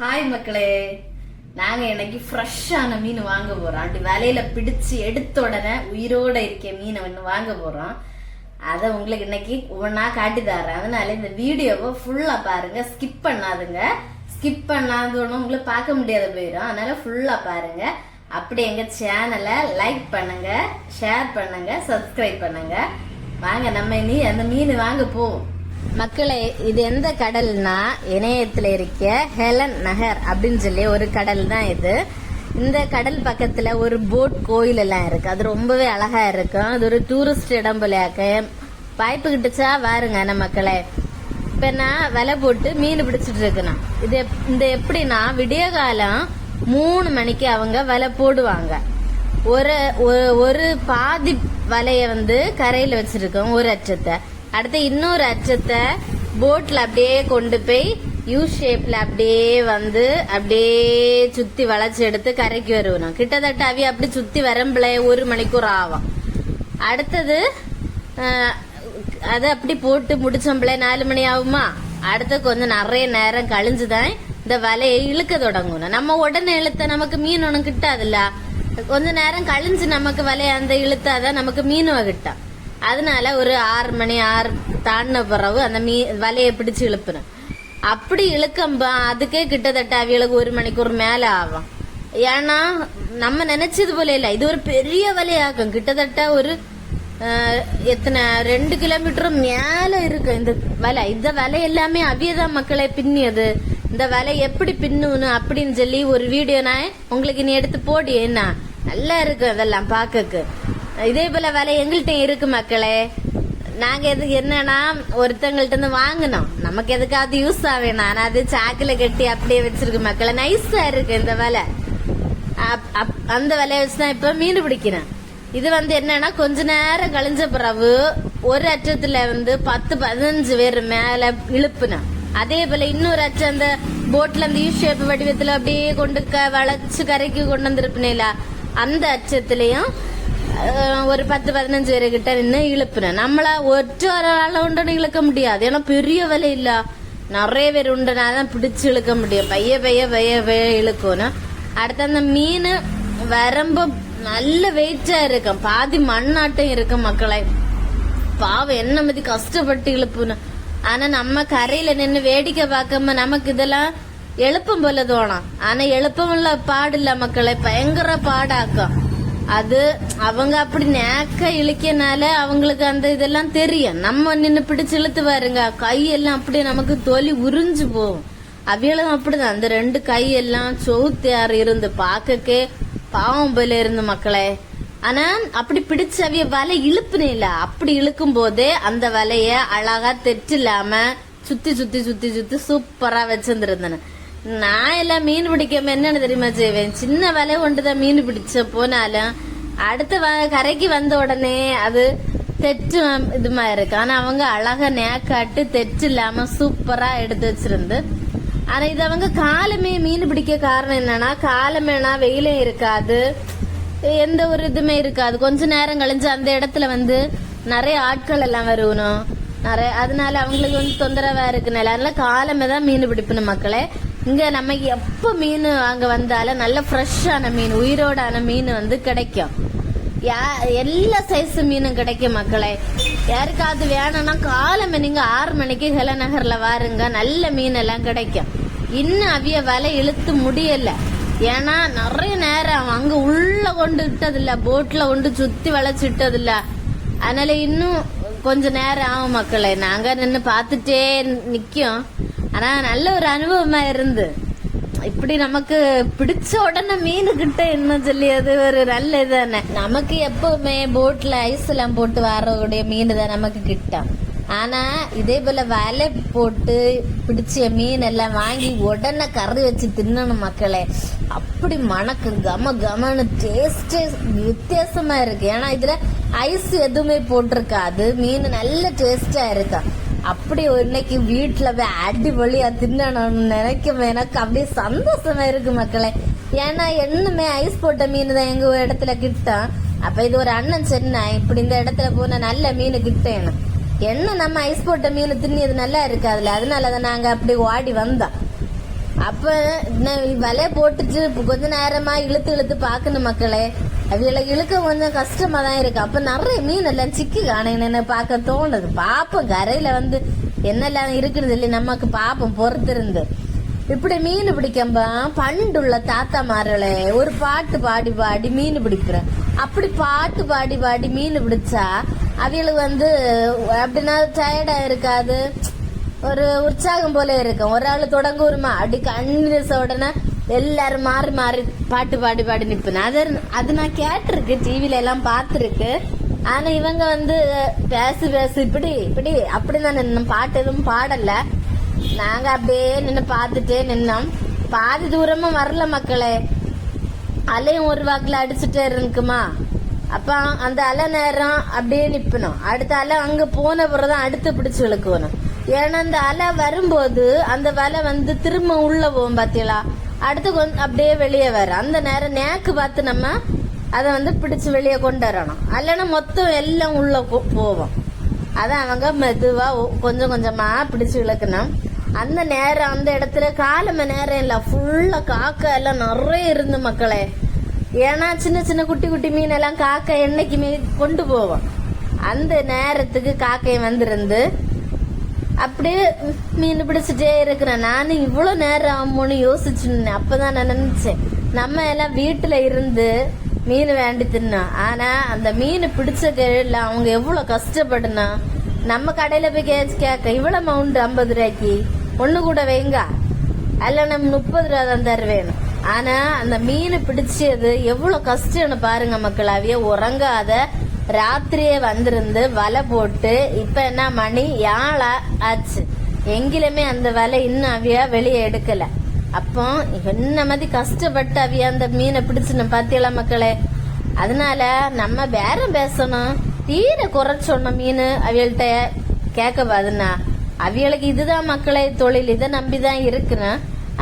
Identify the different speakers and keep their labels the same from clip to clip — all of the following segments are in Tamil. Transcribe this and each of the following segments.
Speaker 1: ஹாய் மக்களே, நாங்க இன்னைக்கு ஃப்ரெஷ்ஷான மீன் வாங்க போறோம். அப்படி வலையில பிடிச்சு எடுத்த உடனே உயிரோட இருக்க மீனை ஒன்று வாங்க போறோம். அதை உங்களுக்கு இன்னைக்கு ஒவ்வொன்றா காட்டி தரேன். அதனால இந்த வீடியோவை ஃபுல்லா பாருங்க, ஸ்கிப் பண்ணாதுங்க. ஸ்கிப் பண்ணாதோன்னு உங்களுக்கு பார்க்க முடியாத போயிடும். அதனால ஃபுல்லா பாருங்க. அப்படி எங்க சேனலை லைக் பண்ணுங்க, ஷேர் பண்ணுங்க, சப்ஸ்கிரைப் பண்ணுங்க. வாங்க நம்ம இனி அந்த மீன் வாங்க போவோம். மக்களே, இது எந்த கடல்னா இணையத்துல இருக்க ஹெலன் நகர் அப்படின்னு சொல்லி ஒரு கடல் தான் இது. இந்த கடல் பக்கத்துல ஒரு போட் கோயில் எல்லாம் இருக்கு. அது ரொம்பவே அழகா இருக்கும். அது ஒரு டூரிஸ்ட் இடம் போலயாக்க. வாய்ப்பு கிட்டுச்சா வாருங்க நம்ம மக்களே. இப்ப நான் வலை போட்டு மீன் பிடிச்சிட்டு இருக்கணும். இது இந்த எப்படின்னா விடிய காலம் 3 மணிக்கு அவங்க வலை போடுவாங்க. ஒரு பாதி வலைய கரையில வச்சிருக்கோம் ஒரு அச்சத்தை. அடுத்து இன்னொரு அச்சத்தை போட்ல அப்படியே கொண்டு போய் யூ ஷேப்ல அப்படியே சுத்தி வளைச்சு எடுத்து கரைக்கு வருவோம். கிட்டத்தட்ட அவிய அப்படி சுத்தி வரம்புல 1 மணிக்கூர் ஆகும். அடுத்தது அது அப்படி போட்டு முடிச்சோம்பளே 4 மணி ஆகுமா. அடுத்து கொஞ்சம் நிறைய நேரம் கழிஞ்சுதான் இந்த வலையை இழுக்க தொடங்கணும். நம்ம உடனே இழுத்த நமக்கு மீன் ஒன்னும் கிட்டாதுல்ல. கொஞ்ச நேரம் கழிஞ்சு நமக்கு வலைய இழுத்தாதான் நமக்கு மீன் கிட்டா. அதனால ஒரு 6 மணி 6 தாண்டின பிறகு அந்த வலையை பிடிச்சு இழுப்பணும். அப்படி இழுக்கம்ப அதுக்கே கிட்டத்தட்ட அவியலுக்கு 1 மணிக்கூர் மேல ஆகும். ஏன்னா நம்ம நினைச்சது போல இல்ல, இது ஒரு பெரிய வலையாகும். கிட்டத்தட்ட ஒரு எத்தனை 2 கிலோமீட்டர் மேல இருக்கு இந்த வலை. இந்த வலை எல்லாமே அவியதான் மக்களை பின்னியது. இந்த வலை எப்படி பின்னுன்னு அப்படின்னு சொல்லி ஒரு வீடியோ நான் உங்களுக்கு நீ எடுத்து போடி. என்ன நல்லா இருக்கு அதெல்லாம் பாக்கக்கு. இதே போல வலை எங்கள்கிட்ட இருக்கு மக்களே. நாங்க எதுக்கு என்னன்னா ஒருத்தங்கள்ட்ட இருந்து வாங்கினோம். நமக்கு எதுக்காவது யூஸ் ஆவேனா, அது சாக்குல கட்டி அப்படியே வச்சிருக்கு மக்களே. நைஸா இருக்கு இந்த வலை. அந்த வலைய வச்சுதான் இப்ப மீன் பிடிக்கிறேன். இது என்னன்னா கொஞ்ச நேரம் கழிஞ்ச பிறகு ஒரு அச்சத்துல 10-15 பேர் மேல இழுப்புனேன். அதே போல இன்னொரு அச்சம் அந்த போட்ல அந்த யூ ஷேப் வடிவத்துல அப்படியே கொண்டு வளைச்சு கரைக்கு கொண்டு வந்திருப்பேல, அந்த அச்சத்திலயும் ஒரு 10-15 பேரு கிட்ட நின்று இழுப்புனேன். நம்மள ஒற்ற ஆள உண்டன்னு இழுக்க முடியாது. ஏன்னா பெரிய விலை இல்ல, நிறைய பேர் உண்டனாதான் பிடிச்சு இழுக்க முடியும். பைய இழுக்கணும். அடுத்து அந்த மீன் வரம்ப நல்ல வெயிட்டா இருக்கும். பாதி மண்ணாட்டம் இருக்கும் மக்களே. பாவம் என்ன மதி கஷ்டப்பட்டு இழுப்புணும். ஆனா நம்ம கரையில நின்று வேடிக்கை பார்க்காம நமக்கு இதெல்லாம் எழுப்பம் போல தோணும். ஆனா எழுப்பம் உள்ள பாடு இல்ல மக்களே, பயங்கர பாடாக்கும். அது அவங்க அப்படி நேக்க இழுக்கனால அவங்களுக்கு அந்த இதெல்லாம் தெரியும். நம்ம நின்று பிடிச்சு இழுத்து பாருங்க, கையெல்லாம் அப்படியே நமக்கு தொலி உறிஞ்சு போகும். அவியலும் அப்படிதான். அந்த 2 கையெல்லாம் சோத்தியார் இருந்து பாக்கக்கே பாவம் போல இருந்து மக்களே. ஆனா அப்படி பிடிச்ச அவிய வலை இழுப்புனே இல்ல. அப்படி இழுக்கும் போதே அந்த வலைய அழகா தெற்றில்லாம சுத்தி சுத்தி சுத்தி சுத்தி சூப்பரா வச்சிருந்திருந்தேன். நான் எல்லாம் மீன் பிடிக்காம என்னன்னு தெரியுமா செய்வேன், சின்ன வலை கொண்டுதான் மீன் பிடிச்ச போனாலும் அடுத்த கரைக்கு வந்த உடனே அது தெற்று இதுமா இருக்கு. ஆனா அவங்க அழகா நேக்காட்டு தெற்று இல்லாம சூப்பரா எடுத்து வச்சிருந்து. ஆனா இது அவங்க காலமே மீன் பிடிக்க காரணம் என்னன்னா, காலமேனா வெயிலும் இருக்காது, எந்த ஒரு இதுமே இருக்காது. கொஞ்ச நேரம் கழிஞ்சு அந்த இடத்துல நிறைய ஆட்கள் எல்லாம் வருவணும் நிறைய. அதனால அவங்களுக்கு தொந்தரவா இருக்குனால அதனால காலமே தான் மீன் பிடிப்பணும் மக்களே. இங்க நம்ம எப்ப மீன் அங்க வந்தாலும் நல்ல ஃப்ரெஷ்ஷான மீன், உயிரோடான மீன் கிடைக்கும். எல்லா சைஸ் மீனும் கிடைக்கும் மக்களே. யாருக்காவது வேணும்னா காலமே நீங்க 6 மணிக்கு ஹெலன் நகர்ல வாருங்க, நல்ல மீன் எல்லாம் கிடைக்கும். இன்னும் அவிய வலை இழுத்து முடியல. ஏன்னா நிறைய நேரம் அங்க உள்ள கொண்டு விட்டது இல்ல, போட்ல கொண்டு சுத்தி வளைச்சு விட்டது இல்ல. அதனால இன்னும் கொஞ்ச நேரம் ஆகும் மக்களே. நாங்க நின்று பாத்துட்டே நிக்கும். ஆனா நல்ல ஒரு அனுபவமா இருந்து, இப்படி நமக்கு பிடிச்ச உடனே மீனு கிட்ட என்ன சொல்லி அது ஒரு நல்ல இதுதானே. நமக்கு எப்பவுமே போட்ல ஐஸ் எல்லாம் போட்டு வரக்கூடிய மீன் தான் நமக்கு கிட்டும். ஆனா இதே போல வலை போட்டு பிடிச்ச மீன் எல்லாம் வாங்கி உடனே கறி வச்சு தின்னணும் மக்களே. அப்படி மணக்கு கம கமன்னு டேஸ்ட் வித்தியாசமா இருக்கு. ஏன்னா இதுல ஐஸ் எதுவுமே போட்டிருக்காது. மீன் நல்ல டேஸ்டா இருக்கும். அப்படி இன்னைக்கு வீட்டுல போய் அடிபொலியா தின்னணும்னு நினைக்கும். எனக்கு அப்படியே சந்தோஷமா இருக்கு மக்களே. ஏன்னா என்னமே ஐஸ் போட்ட மீன் தான் எங்க இடத்துல கிட்டும். அப்ப இது ஒரு அண்ணன் சொன்னா, இப்படி இந்த இடத்துல போன நல்ல மீன் கிட்டேன்னு. என்ன நம்ம ஐஸ் போட்ட மீன் தின்னியது நல்லா இருக்காதுல்ல, அதனாலதான் நாங்க அப்படி ஓடி வந்தோம். அப்ப வலைய போட்டுட்டு கொஞ்ச நேரமா இழுத்து இழுத்து பாக்கணும் மக்களே. அவியலை இழுக்க கொஞ்சம் கஷ்டமா தான் இருக்கு. அப்ப நிறைய மீன் எல்லாம் சிக்கி காணேன்னு பார்க்க தோணுது. பாப்போம் கரையில என்னெல்லாம் இருக்குது இல்லை நமக்கு பாப்போம் பொறுத்திருந்து. இப்படி மீன் பிடிக்கம்பா பண்டுள்ள தாத்தா மார்களே ஒரு பாட்டு பாடி பாடி மீன் பிடிக்கிறேன். அப்படி பாட்டு பாடி பாடி மீன் பிடிச்சா அவியலுக்கு அப்படின்னா டயர்டா இருக்காது, ஒரு உற்சாகம் போல இருக்கும். ஒரு ஆளு தொடங்குமா அப்படி கண்டினியூஸ் உடனே எல்லாரும் மாறி மாறி பாட்டு பாடி பாடி நிப்பேன். அது நான் கேட்டிருக்கு, டிவில எல்லாம் பாத்துருக்கு. ஆனா இவங்க பேசு பேசு இப்படி இப்படி அப்படிதான் நின்னோம். பாட்டு எதுவும் பாடல. நாங்க அப்படியே நின்று பாத்துட்டே நின்னோம். பாதி தூரமா வரல மக்களே. அலையும் ஒரு வாக்குல அடிச்சுட்டே இருக்குமா. அப்ப அந்த அலை நேரம் அப்படியே நிப்பணும். அடுத்த அலை அங்க போன பிறகுதான் அடுத்து பிடிச்சு இழுக்கணும். ஏன்னா அந்த அலை வரும்போது அந்த வலை திரும்ப உள்ள போகும் பாத்தீங்களா, அடுத்து அப்படியே வெளியே வர அந்த நேரம் நேக்கு பார்த்து நம்ம அதை பிடிச்சு வெளியே கொண்டு வரணும். அல்லனா மொத்தம் எல்லாம் உள்ள போவோம். அதான் அவங்க மெதுவா கொஞ்சம் கொஞ்சமா பிடிச்சு இழுக்கணும். அந்த நேரம் அந்த இடத்துல காலம நேரம் இல்ல, ஃபுல்லா காக்கா எல்லாம் நிறைய இருந்து மக்களே. ஏன்னா சின்ன சின்ன குட்டி குட்டி மீன் எல்லாம் காக்கா என்னைக்குமே கொண்டு போவோம். அந்த நேரத்துக்கு காக்கை வந்திருந்து அப்படியே மீன் பிடிச்சிட்டே இருக்கிறேன். நானும் இவ்வளவு நேரம் ஆகும்னு யோசிச்சுன்னு அப்பதான் நான் நினைச்சேன், நம்ம எல்லாம் வீட்டுல இருந்து மீன் வேண்டி தின்னோம். ஆனா அந்த மீன் பிடிச்ச கேள்ல அவங்க எவ்வளவு கஷ்டப்படுனா. நம்ம கடையில போய் கேட்க இவ்வளவு அமௌண்ட் 50 ரூபாய்க்கு ஒண்ணு கூட வைங்க, அல்ல நம்ம 30 ரூபா தான் தருவேணும். ஆனா அந்த மீன் பிடிச்சது எவ்வளவு கஷ்டம்னு பாருங்க மக்கள். அவைய உறங்காத ராத்திரியே வந்திருந்து வலை போட்டு இப்ப என்ன மணி 7 ஆச்சு. எங்கிலுமே அந்த வலை இன்னும் அவியா வெளியே எடுக்கல. அப்போ என்ன மாதிரி கஷ்டப்பட்டு அவியா அந்த மீனை பிடிச்சுன்னு பாத்தியல மக்களே. அதனால நம்ம பேரம் பேசணும், தீர குறைச்சோன்ன மீன் அவியல்கிட்ட கேட்க பாதுன்னா. அவியலுக்கு இதுதான் மக்களே தொழில், இதை நம்பிதான் இருக்குன்னு.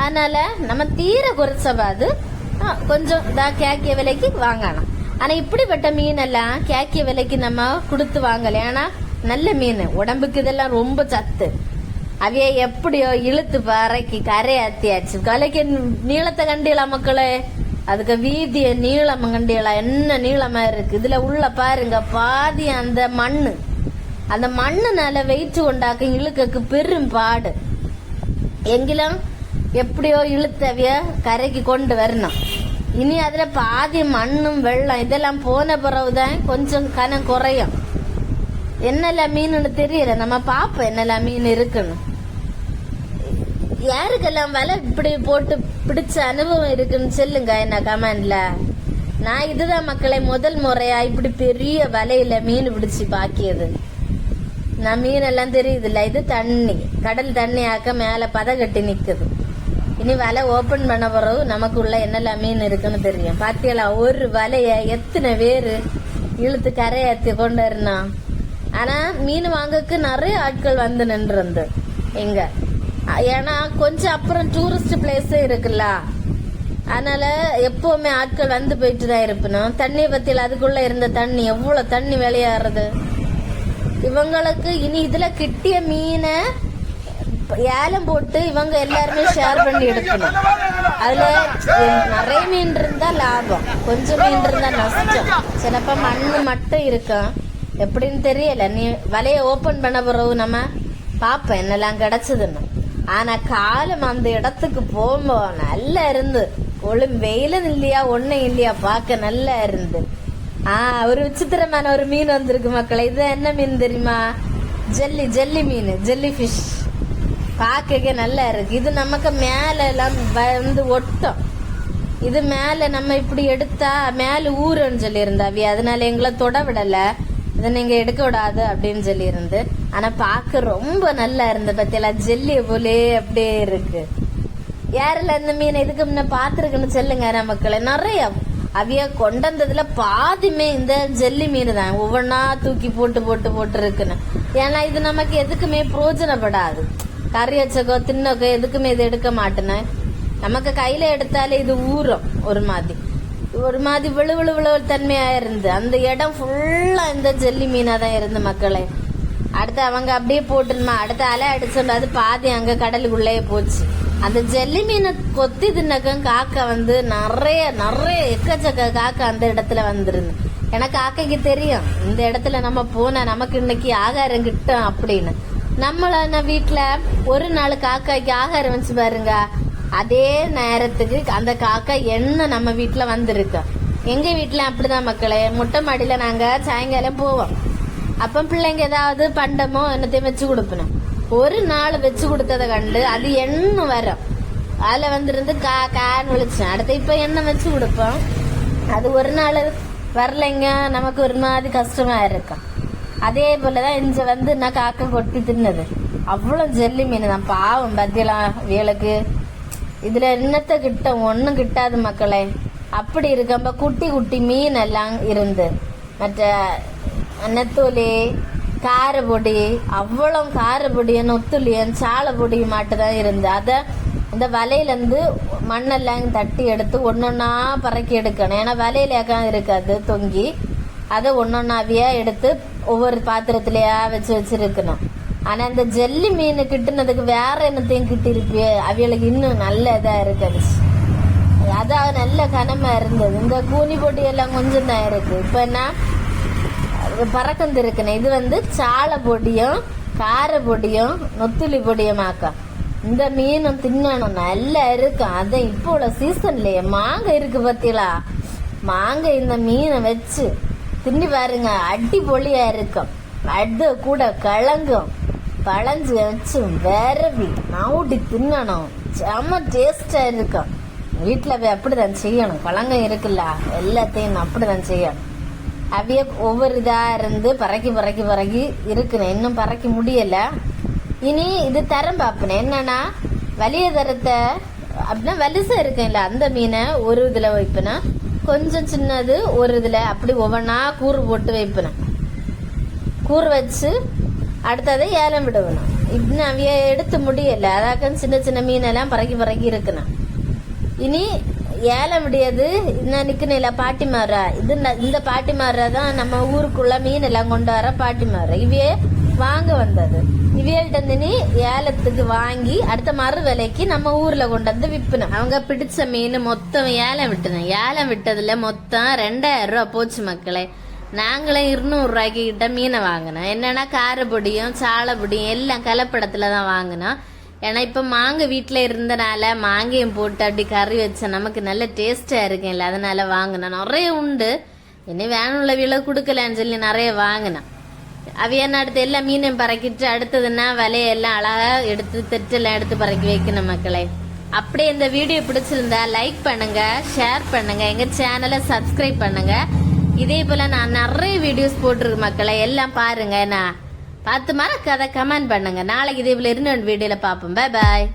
Speaker 1: அதனால நம்ம தீர குறைச்சபாது கொஞ்சம் கேக்கிய விலைக்கு வாங்கணும். ஆனா இப்படிப்பட்ட மீன் எல்லாம் கேக்கிய விலைக்கு நம்ம கொடுத்து வாங்கல. ஏன்னா நல்ல மீன் உடம்புக்கு இதெல்லாம் ரொம்ப சத்து. அவைய எப்படியோ இழுத்து பறைக்கு கரையாத்தியாச்சு. கலைக்கு நீளத்தை கண்டியலா மக்களே, அதுக்கு வீதிய நீளம் கண்டியலா என்ன நீளமா இருக்கு. இதுல உள்ள பாருங்க பாதி அந்த மண்ணுனால வெயிட்டு கொண்டாக்க இழுக்கக்கு பெரும் பாடு. எங்கிலும் எப்படியோ இழுத்தவிய கரைக்கு கொண்டு வரணும். இனி அதுல பாதி மண்ணும் வெள்ளம் இதெல்லாம் போன பிறகுதான் கொஞ்சம் கனம் குறையும். என்னெல்லாம் மீன் தெரியல, நம்ம பாப்போம் என்னெல்லாம் மீன் இருக்குன்னு. யாருக்கெல்லாம் வலை இப்படி போட்டு பிடிச்ச அனுபவம் இருக்குன்னு சொல்லுங்க என்ன கமெண்ட்ல. நான் இதுதான் மக்களை முதல் முறையா இப்படி பெரிய வலையில மீன் பிடிச்சு பாக்கியது. நான் மீன் எல்லாம் தெரியுதுல்ல, இது தண்ணி கடல் தண்ணி ஆக்க மேல பத கட்டி நிக்குது. இனி வலை ஓபன் பண்ண பிறகு நமக்குள்ள என்னெல்லாம் மீன் இருக்குன்னு தெரியும். பாத்தியலா ஒரு வலைய எத்தனை பேரு இழுத்து கரையாத்தி கொண்டு வரணும். ஆனா மீன் வாங்கக்கு நிறைய ஆட்கள் நின்று எங்க. ஏன்னா கொஞ்சம் அப்புறம் டூரிஸ்ட் பிளேஸ் இருக்குல்ல, அதனால எப்பவுமே ஆட்கள் போயிட்டு தான் இருப்பணும். தண்ணி பத்தியில அதுக்குள்ள இருந்த தண்ணி எவ்வளவு தண்ணி வெளியாடுறது. இவங்களுக்கு இனி இதுல கிட்டிய மீனை ஏலம் போட்டு இவங்க எல்லாருமே ஷேர் பண்ணி எடுக்கணும். அதுல நிறைய மீன் இருந்தா லாபம், கொஞ்சம் மீன் இருந்தா நஷ்டம். சிலப்ப மண்ணு மட்டும் இருக்கும், எப்படின்னு தெரியல. நீ வலைய ஓபன் பண்ண பிறகு நம்ம பாப்போம் என்னெல்லாம் கிடைச்சதுன்னு. ஆனா காலம் அந்த இடத்துக்கு போகும்போது நல்லா இருந்து, வெயிலும் இல்லையா ஒன்னும் இல்லையா, பார்க்க நல்லா இருந்து. ஒரு விசித்திரமான ஒரு மீன் வந்திருக்கு மக்களை. இது என்ன மீன் தெரியுமா? ஜெல்லி மீன், ஜெல்லி பிஷ். பார்க்க நல்லா இருக்கு. இது நமக்கு மேல எல்லாம் ஒட்டும். இது மேல நம்ம இப்படி எடுத்தா மேல ஊருன்னு சொல்லி இருந்தாவி, அதனால எங்களை தொட விடல, இதை நீங்க எடுக்க விடாது அப்படின்னு சொல்லி இருந்து. ஆனா பார்க்க ரொம்ப நல்லா இருந்து பத்தியெல்லாம், ஜெல்லிய போலே அப்படியே இருக்கு. யாரெல்லாம் இந்த மீன் இதுக்கு முன்ன பாத்துருக்குன்னு சொல்லுங்க நமக்களை. நிறைய அவிய கொண்டதுல பாதிமே இந்த ஜெல்லி மீன் தான், ஒவ்வொன்னா தூக்கி போட்டு போட்டு போட்டு இருக்குன்னு. ஏன்னா இது நமக்கு எதுக்குமே பிரயோஜனப்படாது. கறி வச்சக்கோ தின்னக்கோ எதுக்குமே இது எடுக்க மாட்டேன்னு. நமக்கு கையில எடுத்தாலே இது ஊறும், ஒரு மாதிரி விழு தன்மையா இருந்து. அந்த இடம் ஃபுல்லா இந்த ஜெல்லி மீனா தான் இருந்து மக்களே. அடுத்து அவங்க அப்படியே போட்டுருமா, அடுத்த அலை அடிச்சோம், அது பாதி அங்க கடலுக்குள்ளேயே போச்சு. அந்த ஜெல்லி மீனை கொத்தி தின்னக்கம் காக்கா வந்து நிறைய நிறைய எக்கச்சக்க காக்கா அந்த இடத்துல வந்துருந்து. எனக்கு காக்கைக்கு தெரியும் இந்த இடத்துல நம்ம போனா நமக்கு இன்னைக்கு ஆகாரம் கிட்டும் அப்படின்னு. நம்மள வீட்டுல ஒரு நாள் காக்காய்க்கு ஆகாரம் வச்சு பாருங்க, அதே நேரத்துக்கு அந்த காக்கா என்ன நம்ம வீட்டுல வந்திருக்கோம். எங்க வீட்டுல அப்படிதான் மக்களே. மொட்டை மாடியில நாங்க சாயங்காலம் போவோம். அப்ப பிள்ளைங்க ஏதாவது பண்டமோ என்னத்தையும் வச்சு கொடுப்பணும். ஒரு நாள் வச்சு கொடுத்ததை கண்டு அது என்ன வரும், அதுல வந்துருந்து கான்னு விழிச்சேன். அடுத்து இப்ப என்ன வச்சு கொடுப்போம். அது ஒரு நாள் வரலைங்க, நமக்கு ஒரு மாதிரி கஷ்டமா இருக்கும். அதே போலதான் இங்க வந்து நான் காக்கா கொட்டி தின்னது. அவ்வளவு ஜெல்லி மீன் தான் பாவம் பத்தியெல்லாம் வேலைக்கு. இதுல என்னத்த கிட்ட ஒன்னும் கிட்டாது மக்களே. அப்படி இருக்கப்ப குட்டி குட்டி மீன் எல்லாம் இருந்து மற்ற நெத்தோலி காரப்பொடி, அவ்வளவு காரப்பொடியும் நொத்துலியும் சாலை பொடியும் மாட்டுதான் இருந்து. அத இந்த வலையில இருந்து மண்ணெல்லாம் தட்டி எடுத்து ஒன்னொன்னா பறக்கி எடுக்கணும். ஏன்னா வலையிலேக்கா இருக்காது தொங்கி, அதை ஒன்னொன்னாவியா எடுத்து ஒவ்வொரு பாத்திரத்திலயா வச்சு வச்சிருக்கணும். ஆனா இந்த ஜெல்லி மீன் கிட்டுனதுக்கு வேற என்னத்தையும் கிட்டிருப்பியே, அவியலுக்கு இன்னும் நல்ல இதா இருக்காது. அதான் நல்ல கனமா இருந்தது. இந்த கூனி பொடி எல்லாம் கொஞ்சம் தான் இருக்கு. இப்ப என்ன பறக்கந்து இருக்குன்னு. இது வந்து சாலை பொடியும் கார பொடியும் நொத்துலி பொடியும் ஆக்கா. இந்த மீனும் தின்னணும் நல்லா இருக்கும். அதான் இப்போ உள்ள சீசன்லயே மாங்க இருக்கு பத்திலா. மாங்க இந்த மீனை வச்சு திண்டி பாருங்க, அடி பொலியா இருக்கும். அது கூட கிழங்கும் பழஞ்சு வச்சு விரவி நவுடி தின்னணும், செம்ம டேஸ்டா இருக்கும். வீட்டுல போய் அப்படிதான் செய்யணும். கிழங்கும் இருக்குல்ல, எல்லாத்தையும் அப்படிதான் செய்யணும். அவைய ஒவ்வொரு இதா இருந்து பறக்கி பறக்கி பறக்கி இருக்குன்னு. இன்னும் பறக்க முடியல. இனி இது தரம் பாப்பேன் என்னன்னா, வலிய தரத்தை அப்படின்னா வலிசா இருக்குல்ல, அந்த மீனை ஒரு இதுல வைப்பேனா, கொஞ்சம் சின்னது ஒரு இதுல அப்படி ஒவ்வொன்னா கூறு போட்டு வைப்பேன். கூறு வச்சு அடுத்ததை ஏலம் விடுவேணும். இப்படி அவைய எடுத்து முடியல, அதாக்க சின்ன சின்ன மீனெல்லாம் பறக்கி பறக்கி இருக்குன்னு. இனி ஏலம் விடியது இன்னும் நிக்கணும்ல பாட்டிமாரா. இது இந்த பாட்டிமாரா தான் நம்ம ஊருக்குள்ள மீன் எல்லாம் கொண்டு வர பாட்டிமாரா. இவையே வாங்க வந்தது. இவையல்ட்ட நீ ஏலத்துக்கு வாங்கி அடுத்த மறு விலைக்கு நம்ம ஊர்ல கொண்டு வந்து விற்பணும். அவங்க பிடிச்ச மீன் மொத்தம் ஏலம் விட்டுனேன். ஏலம் விட்டதுல மொத்தம் 2000 ரூபாய் போச்சு மக்களே. நாங்களே 200 ரூபாய்க்கு கிட்ட மீனை வாங்கினோம். என்னன்னா காரப்பொடியும் சாலை பொடியும் எல்லாம் கலப்படத்துல தான் வாங்கினோம். ஏன்னா இப்ப மாங்க வீட்டுல இருந்தனால மாங்கையும் போட்டு அப்படி கறி வச்ச நமக்கு நல்ல டேஸ்டா இருக்குல்ல, அதனால வாங்கினேன். நிறைய உண்டு. இனி வேணுள்ள விலை கொடுக்கலன்னு சொல்லி நிறைய வாங்கினேன். அவையான அடுத்து எல்லா மீனையும் பறக்கிட்டு அடுத்ததுன்னா விலையெல்லாம் அழகா எடுத்து தெற்றெல்லாம் எடுத்து பறக்கி வைக்கணும் மக்களே. அப்படியே இந்த வீடியோ பிடிச்சிருந்தா லைக் பண்ணுங்க, ஷேர் பண்ணுங்க, எங்க சேனலை சப்ஸ்கிரைப் பண்ணுங்க. இதே போல நான் நிறைய வீடியோஸ் போட்டிருக்கு மக்களே, எல்லாம் பாருங்க. நான் பார்த்து மறக்காத கமெண்ட் பண்ணுங்க. நாளைக்கு இதே போல இன்னொரு வீடியோல பார்ப்போம். Bye bye.